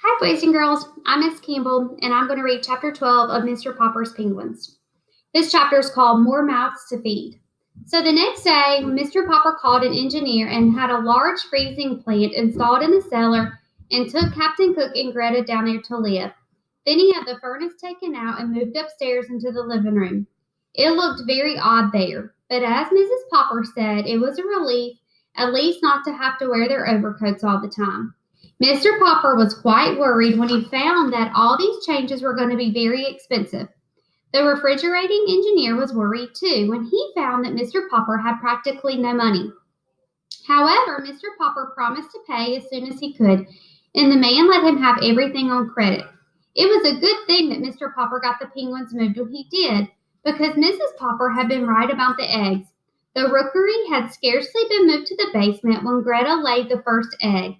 Hi, boys and girls. I'm Miss Campbell, and I'm going to read Chapter 12 of Mr. Popper's Penguins. This chapter is called More Mouths to Feed. So the next day, Mr. Popper called an engineer and had a large freezing plant installed in the cellar and took Captain Cook and Greta down there to live. Then he had the furnace taken out and moved upstairs into the living room. It looked very odd there, but as Mrs. Popper said, it was a relief, at least not to have to wear their overcoats all the time. Mr. Popper was quite worried when he found that all these changes were going to be very expensive. The refrigerating engineer was worried too when he found that Mr. Popper had practically no money. However, Mr. Popper promised to pay as soon as he could, and the man let him have everything on credit. It was a good thing that Mr. Popper got the penguins moved when he did, because Mrs. Popper had been right about the eggs. The rookery had scarcely been moved to the basement when Greta laid the first egg.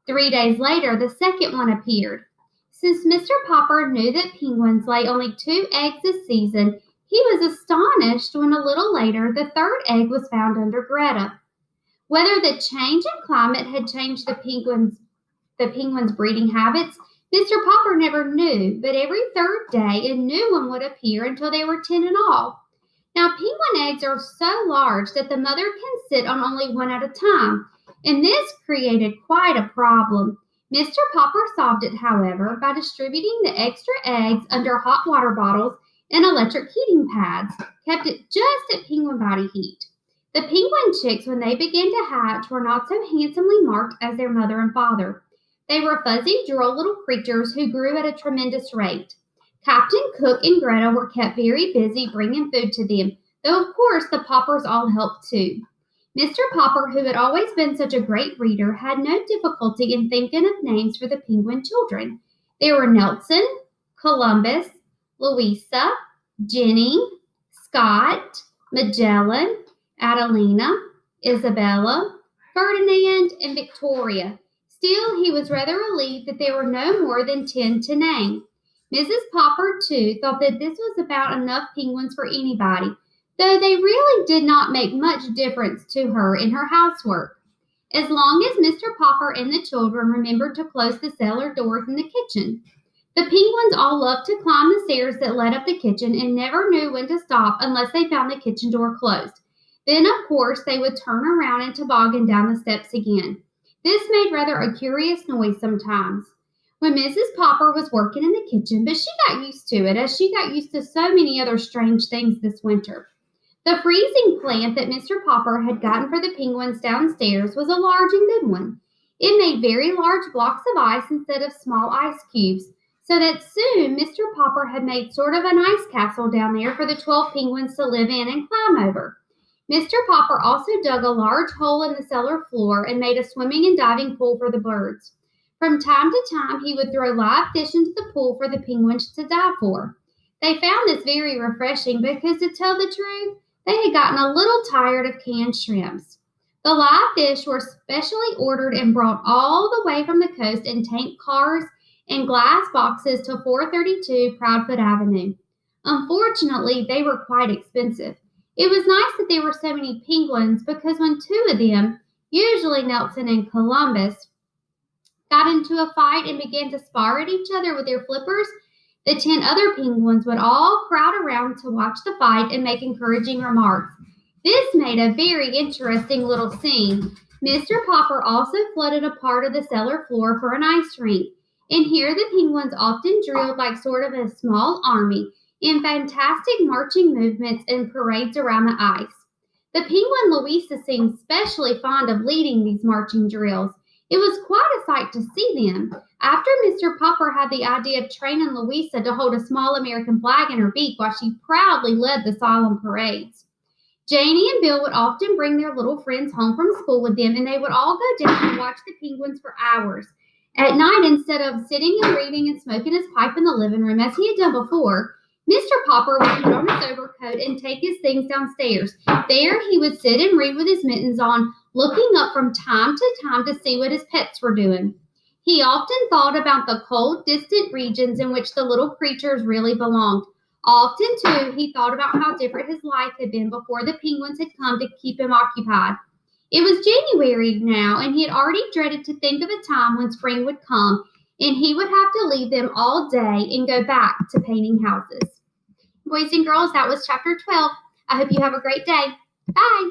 3 days later, the second one appeared. Since Mr. Popper knew that penguins lay only 2 eggs this season, he was astonished when a little later the third egg was found under Greta. Whether the change in climate had changed the penguins' breeding habits, Mr. Popper never knew, but every third day a new one would appear until there were 10 in all. Now, penguin eggs are so large that the mother can sit on only one at a time, and this created quite a problem. Mr. Popper solved it, however, by distributing the extra eggs under hot water bottles and electric heating pads, kept it just at penguin body heat. The penguin chicks, when they began to hatch, were not so handsomely marked as their mother and father. They were fuzzy, droll little creatures who grew at a tremendous rate. Captain Cook and Greta were kept very busy bringing food to them, though of course the Poppers all helped too. Mr. Popper, who had always been such a great reader, had no difficulty in thinking of names for the penguin children. There were Nelson, Columbus, Louisa, Jenny, Scott, Magellan, Adelina, Isabella, Ferdinand, and Victoria. Still, he was rather relieved that there were no more than 10 to name. Mrs. Popper, too, thought that this was about enough penguins for anybody, though they really did not make much difference to her in her housework, as long as Mr. Popper and the children remembered to close the cellar doors in the kitchen. The penguins all loved to climb the stairs that led up the kitchen and never knew when to stop unless they found the kitchen door closed. Then, of course, they would turn around and toboggan down the steps again. This made rather a curious noise sometimes when Mrs. Popper was working in the kitchen, but she got used to it, as she got used to so many other strange things this winter. The freezing plant that Mr. Popper had gotten for the penguins downstairs was a large and good one. It made very large blocks of ice instead of small ice cubes, so that soon Mr. Popper had made sort of an ice castle down there for the 12 penguins to live in and climb over. Mr. Popper also dug a large hole in the cellar floor and made a swimming and diving pool for the birds. From time to time, he would throw live fish into the pool for the penguins to dive for. They found this very refreshing because, to tell the truth, they had gotten a little tired of canned shrimps. The live fish were specially ordered and brought all the way from the coast in tank cars and glass boxes to 432 Proudfoot Avenue. Unfortunately, they were quite expensive. It was nice that there were so many penguins because when 2 of them, usually Nelson and Columbus, got into a fight and began to spar at each other with their flippers, the 10 other penguins would all crowd around to watch the fight and make encouraging remarks. This made a very interesting little scene. Mr. Popper also flooded a part of the cellar floor for an ice rink, and here the penguins often drilled like sort of a small army in fantastic marching movements and parades around the ice. The penguin Louisa seemed specially fond of leading these marching drills. It was quite a sight to see them. After Mr. Popper had the idea of training Louisa to hold a small American flag in her beak while she proudly led the solemn parades. Janie and Bill would often bring their little friends home from school with them, and they would all go down and watch the penguins for hours. At night, instead of sitting and reading and smoking his pipe in the living room as he had done before, Mr. Popper would put on his overcoat and take his things downstairs. There he would sit and read with his mittens on, looking up from time to time to see what his pets were doing. He often thought about the cold, distant regions in which the little creatures really belonged. Often, too, he thought about how different his life had been before the penguins had come to keep him occupied. It was January now, and he had already dreaded to think of a time when spring would come, and he would have to leave them all day and go back to painting houses. Boys and girls, that was chapter 12. I hope you have a great day. Bye.